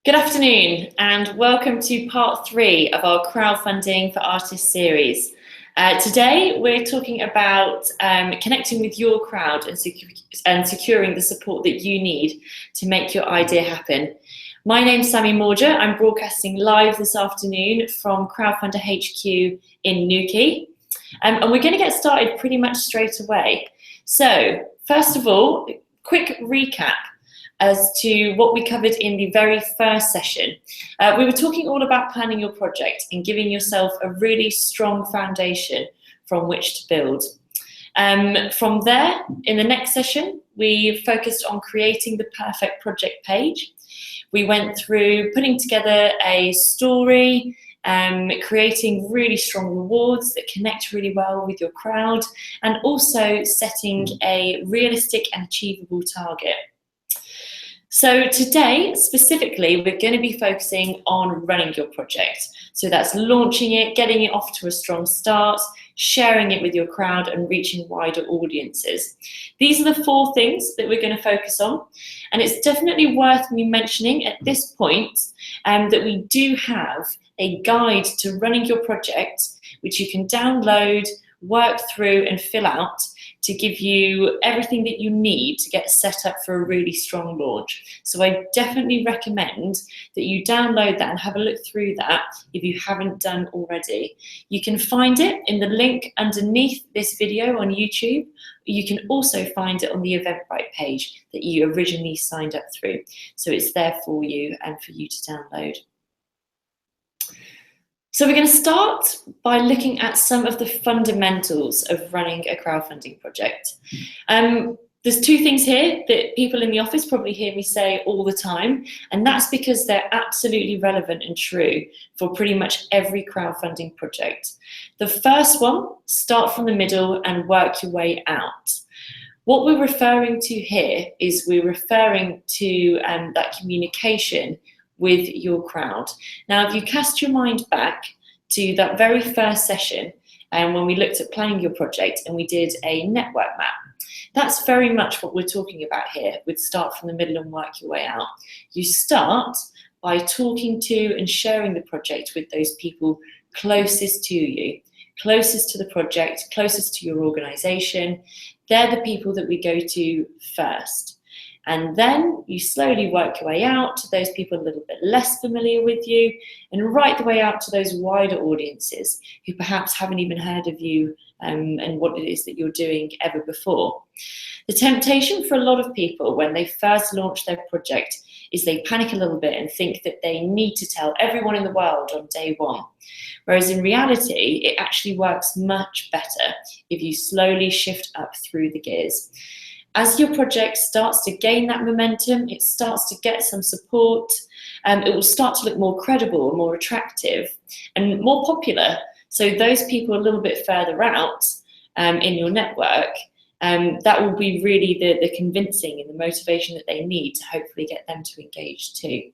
Good afternoon and welcome to part 3 of our Crowdfunding for Artists series. Today we're talking about connecting with your crowd and securing the support that you need to make your idea happen. My name's Sammy Morger. I'm broadcasting live this afternoon from Crowdfunder HQ in Newquay. And we're going to get started pretty much straight away. So first of all, quick recap as to what we covered in the very first session. We were talking all about planning your project and giving yourself a really strong foundation from which to build. From there, in the next session, we focused on creating the perfect project page. We went through putting together a story, creating really strong rewards that connect really well with your crowd, and also setting a realistic and achievable target. So today, specifically, we're going to be focusing on running your project. So that's launching it, getting it off to a strong start, sharing it with your crowd and reaching wider audiences. These are the 4 things that we're going to focus on. And it's definitely worth me mentioning at this point that we do have a guide to running your project, which you can download, work through and fill out to give you everything that you need to get set up for a really strong launch. So I definitely recommend that you download that and have a look through that if you haven't done already. You can find it in the link underneath this video on YouTube. You can also find it on the Eventbrite page that you originally signed up through. So it's there for you and for you to download. So we're going to start by looking at some of the fundamentals of running a crowdfunding project. There's 2 things here that people in the office probably hear me say all the time, and that's because they're absolutely relevant and true for pretty much every crowdfunding project. The first one, start from the middle and work your way out. What we're referring to here is we're referring to that communication with your crowd. Now, if you cast your mind back to that very first session when we looked at planning your project and we did a network map, that's very much what we're talking about here with start from the middle and work your way out. You start by talking to and sharing the project with those people closest to you, closest to the project, closest to your organisation. They're the people that we go to first. And then you slowly work your way out to those people a little bit less familiar with you and right the way out to those wider audiences who perhaps haven't even heard of you and what it is that you're doing ever before. The temptation for a lot of people when they first launch their project is they panic a little bit and think that they need to tell everyone in the world on day 1. Whereas in reality, it actually works much better if you slowly shift up through the gears. As your project starts to gain that momentum, it starts to get some support, it will start to look more credible, more attractive, and more popular. So those people a little bit further out in your network, that will be really the convincing and the motivation that they need to hopefully get them to engage too.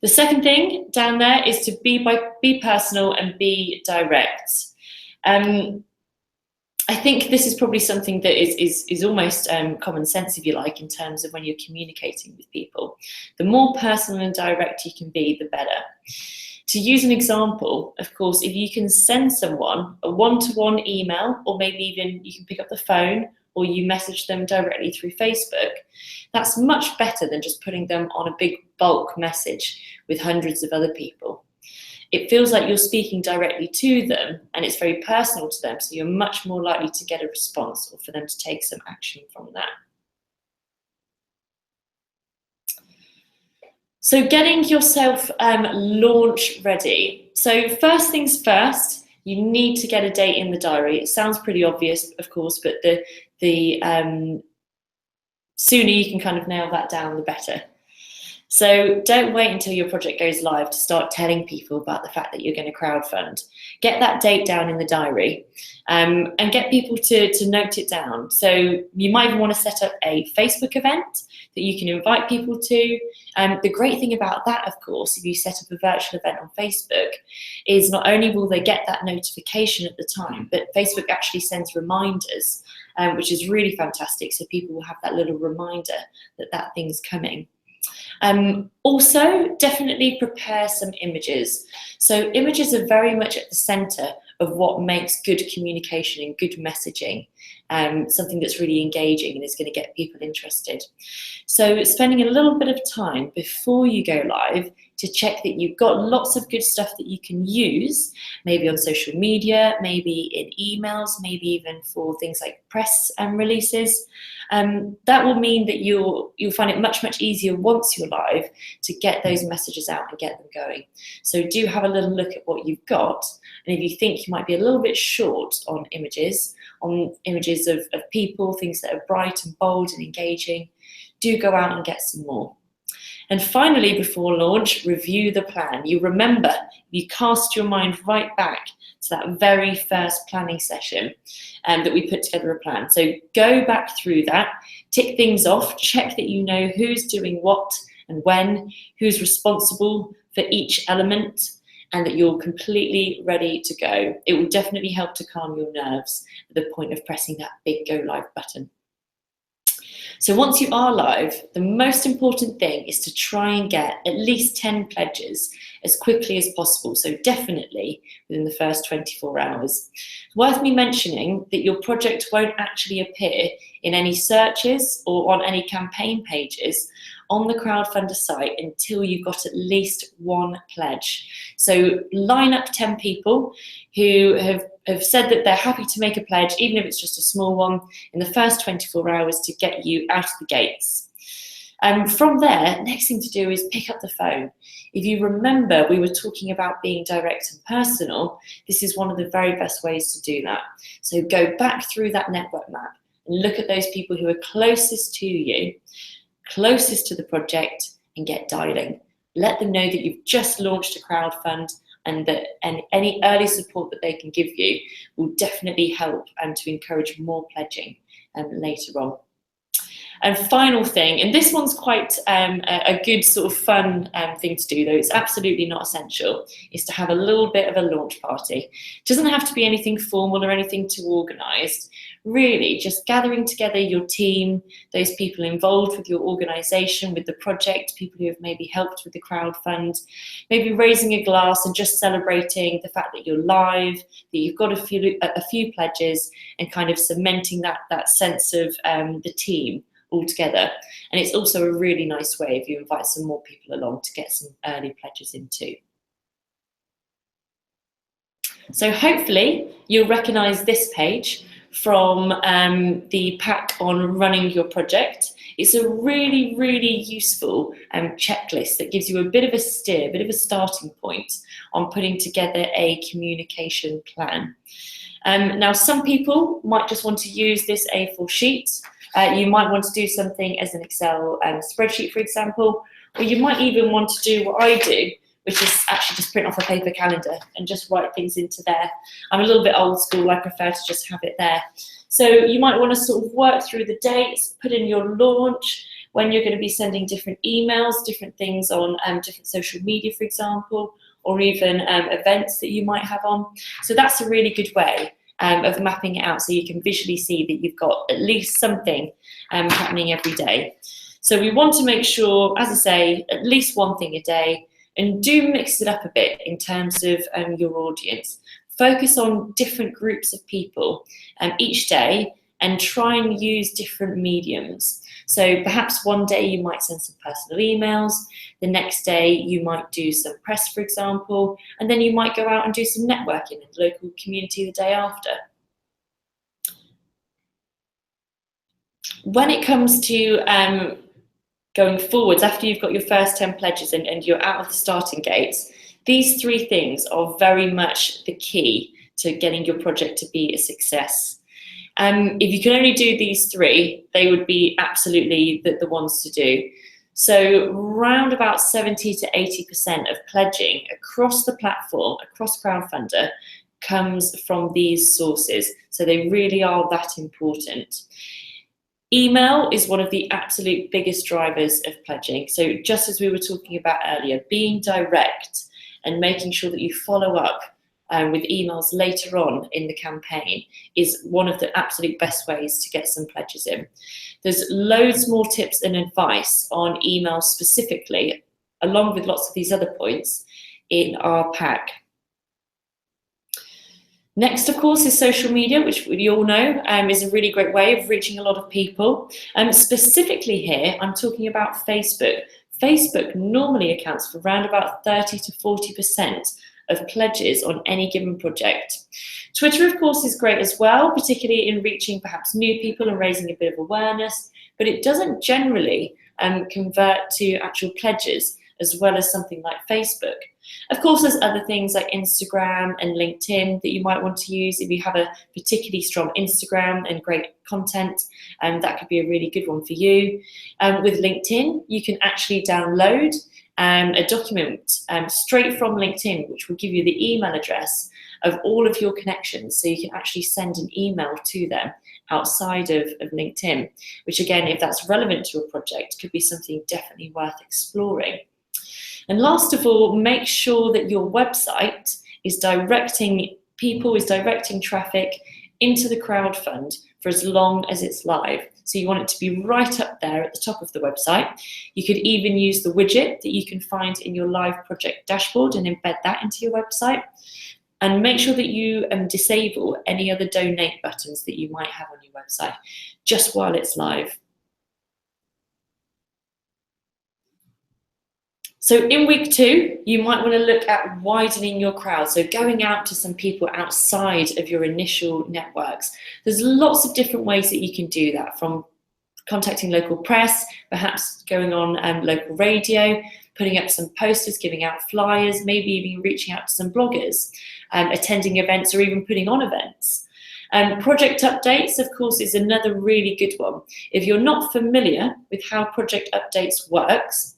The second thing down there is to be personal and be direct. I think this is probably something that is almost common sense, if you like, in terms of when you're communicating with people. The more personal and direct you can be, the better. To use an example, of course, if you can send someone a one-to-one email, or maybe even you can pick up the phone or you message them directly through Facebook, that's much better than just putting them on a big bulk message with hundreds of other people. It feels like you're speaking directly to them and it's very personal to them, so you're much more likely to get a response or for them to take some action from that. So getting yourself launch ready. So first things first, you need to get a date in the diary. It sounds pretty obvious, of course, but the sooner you can kind of nail that down, the better. So don't wait until your project goes live to start telling people about the fact that you're going to crowdfund. Get that date down in the diary and get people to note it down. So you might even want to set up a Facebook event that you can invite people to. The great thing about that, of course, if you set up a virtual event on Facebook, is not only will they get that notification at the time, but Facebook actually sends reminders, which is really fantastic. So people will have that little reminder that that thing's coming. Also, definitely prepare some images. So images are very much at the centre of what makes good communication and good messaging, something that's really engaging and is going to get people interested. So spending a little bit of time before you go live to check that you've got lots of good stuff that you can use, maybe on social media, maybe in emails, maybe even for things like press releases. That will mean that you'll find it much, much easier once you're live to get those messages out and get them going. So do have a little look at what you've got. And if you think you might be a little bit short on images of people, things that are bright and bold and engaging, do go out and get some more. And finally, before launch, review the plan. You remember, you cast your mind right back to that very first planning session that we put together a plan. So go back through that, tick things off, check that you know who's doing what and when, who's responsible for each element, and that you're completely ready to go. It will definitely help to calm your nerves at the point of pressing that big go live button. So once you are live, the most important thing is to try and get at least 10 pledges as quickly as possible. So definitely within the first 24 hours. Worth me mentioning that your project won't actually appear in any searches or on any campaign pages on the crowdfunder site until you've got at least one pledge. So line up 10 people who have said that they're happy to make a pledge, even if it's just a small one, in the first 24 hours to get you out of the gates. From there, next thing to do is pick up the phone. If you remember, we were talking about being direct and personal. This is one of the very best ways to do that. So go back through that network map and look at those people who are closest to you, closest to the project, and get dialing. Let them know that you've just launched a crowdfund and that any early support that they can give you will definitely help to encourage more pledging later on. And final thing, and this one's quite a good sort of fun thing to do, though it's absolutely not essential, is to have a little bit of a launch party. It doesn't have to be anything formal or anything too organised. Really, just gathering together your team, those people involved with your organisation, with the project, people who have maybe helped with the crowdfund, maybe raising a glass and just celebrating the fact that you're live, that you've got a few pledges, and kind of cementing that sense of the team all together. And it's also a really nice way if you invite some more people along to get some early pledges in too. So hopefully you'll recognise this page from the pack on running your project. It's a really, really useful checklist that gives you a bit of a steer, a bit of a starting point on putting together a communication plan. Now, some people might just want to use this A4 sheet. You might want to do something as an Excel spreadsheet, for example, or you might even want to do what I do, which is actually just print off a paper calendar and just write things into there. I'm a little bit old school, I prefer to just have it there. So you might want to sort of work through the dates, put in your launch, when you're going to be sending different emails, different things on different social media, for example, or even events that you might have on. So that's a really good way of mapping it out so you can visually see that you've got at least something happening every day. So we want to make sure, as I say, at least one thing a day, and do mix it up a bit in terms of your audience. Focus on different groups of people each day and try and use different mediums. So perhaps one day you might send some personal emails, the next day you might do some press, for example, and then you might go out and do some networking in the local community the day after. When it comes to going forwards, after you've got your first 10 pledges and you're out of the starting gates, these three things are very much the key to getting your project to be a success. If you can only do these three, they would be absolutely the ones to do. So round about 70 to 80% of pledging across the platform, across Crowdfunder, comes from these sources. So they really are that important. Email is one of the absolute biggest drivers of pledging. So just as we were talking about earlier, being direct and making sure that you follow up with emails later on in the campaign is one of the absolute best ways to get some pledges in. There's loads more tips and advice on emails specifically, along with lots of these other points, in our pack. Next, of course, is social media, which we all know is a really great way of reaching a lot of people. Specifically here, I'm talking about Facebook. Facebook normally accounts for around about 30 to 40% of pledges on any given project. Twitter, of course, is great as well, particularly in reaching perhaps new people and raising a bit of awareness, but it doesn't generally convert to actual pledges as well as something like Facebook. Of course, there's other things like Instagram and LinkedIn that you might want to use if you have a particularly strong Instagram and great content, that could be a really good one for you. With LinkedIn, you can actually download a document straight from LinkedIn, which will give you the email address of all of your connections, so you can actually send an email to them outside of LinkedIn, which again, if that's relevant to your project, could be something definitely worth exploring. And last of all, make sure that your website is directing people, is directing traffic into the crowdfund for as long as it's live. So you want it to be right up there at the top of the website. You could even use the widget that you can find in your live project dashboard and embed that into your website. And make sure that you disable any other donate buttons that you might have on your website just while it's live. So in week 2, you might want to look at widening your crowd, so going out to some people outside of your initial networks. There's lots of different ways that you can do that, from contacting local press, perhaps going on local radio, putting up some posters, giving out flyers, maybe even reaching out to some bloggers, attending events, or even putting on events. Project updates, of course, is another really good one. If you're not familiar with how project updates works,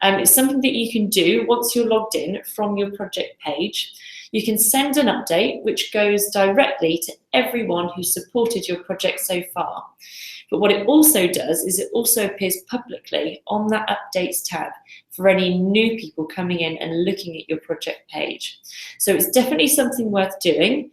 it's something that you can do once you're logged in from your project page. You can send an update which goes directly to everyone who supported your project so far. But what it also does is it also appears publicly on that updates tab for any new people coming in and looking at your project page. So it's definitely something worth doing.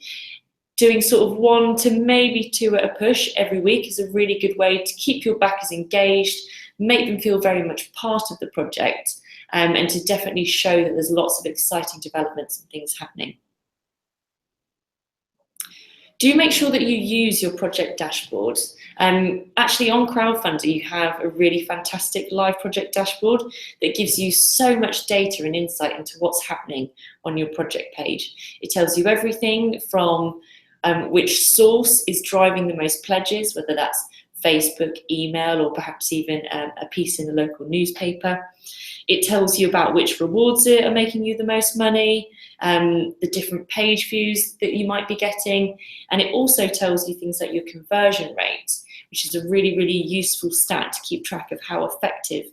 Doing sort of 1 to maybe 2 at a push every week is a really good way to keep your backers engaged, make them feel very much part of the project, and to definitely show that there's lots of exciting developments and things happening. Do make sure that you use your project dashboard. Actually, on Crowdfunding, you have a really fantastic live project dashboard that gives you so much data and insight into what's happening on your project page. It tells you everything from which source is driving the most pledges, whether that's Facebook, email, or perhaps even a piece in the local newspaper. It tells you about which rewards are making you the most money, the different page views that you might be getting, and it also tells you things like your conversion rate, which is a really, really useful stat to keep track of how effective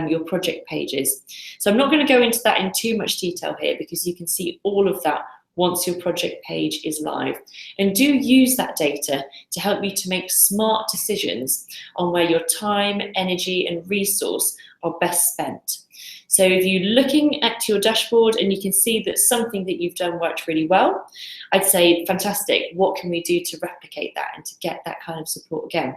your project page is. So I'm not going to go into that in too much detail here, because you can see all of that once your project page is live. And do use that data to help you to make smart decisions on where your time, energy, and resource are best spent. So if you're looking at your dashboard and you can see that something that you've done worked really well, I'd say, fantastic, what can we do to replicate that and to get that kind of support again?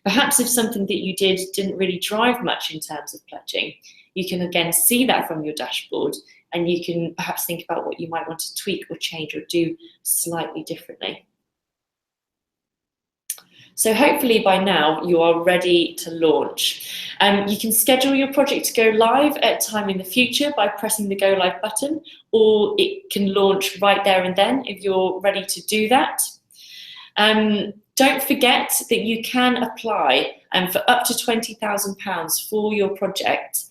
Perhaps if something that you did didn't really drive much in terms of pledging, you can again see that from your dashboard, and you can perhaps think about what you might want to tweak or change or do slightly differently. So hopefully by now you are ready to launch. You can schedule your project to go live at a time in the future by pressing the Go Live button, or it can launch right there and then if you're ready to do that. Don't forget that you can apply for up to £20,000 for your project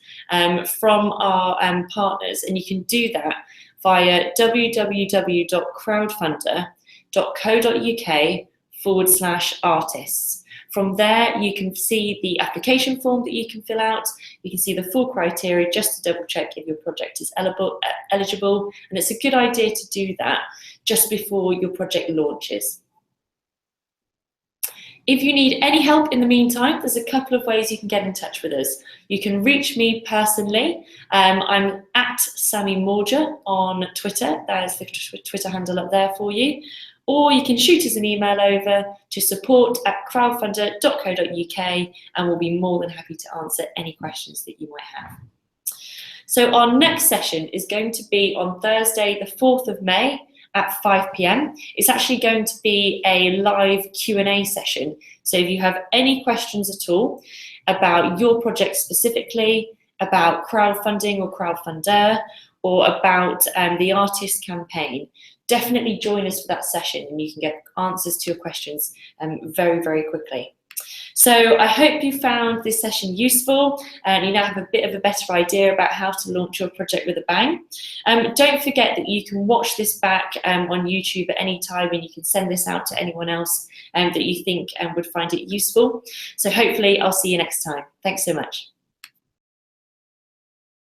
from our partners, and you can do that via www.crowdfunder.co.uk/artists. From there, you can see the application form that you can fill out. You can see the full criteria just to double check if your project is eligible. And it's a good idea to do that just before your project launches. If you need any help in the meantime, there's a couple of ways you can get in touch with us. You can reach me personally. I'm at Sammy Morger on Twitter. That is the Twitter handle up there for you. Or you can shoot us an email over to support@crowdfunder.co.uk, and we'll be more than happy to answer any questions that you might have. So our next session is going to be on Thursday, the 4th of May at 5 p.m. It's actually going to be a live Q&A session. So if you have any questions at all about your project specifically, about crowdfunding or crowdfunder, or about the artist campaign, definitely join us for that session and you can get answers to your questions very, very quickly. So I hope you found this session useful and you now have a bit of a better idea about how to launch your project with a bang. Don't forget that you can watch this back on YouTube at any time, and you can send this out to anyone else that you think would find it useful. So hopefully I'll see you next time. Thanks so much.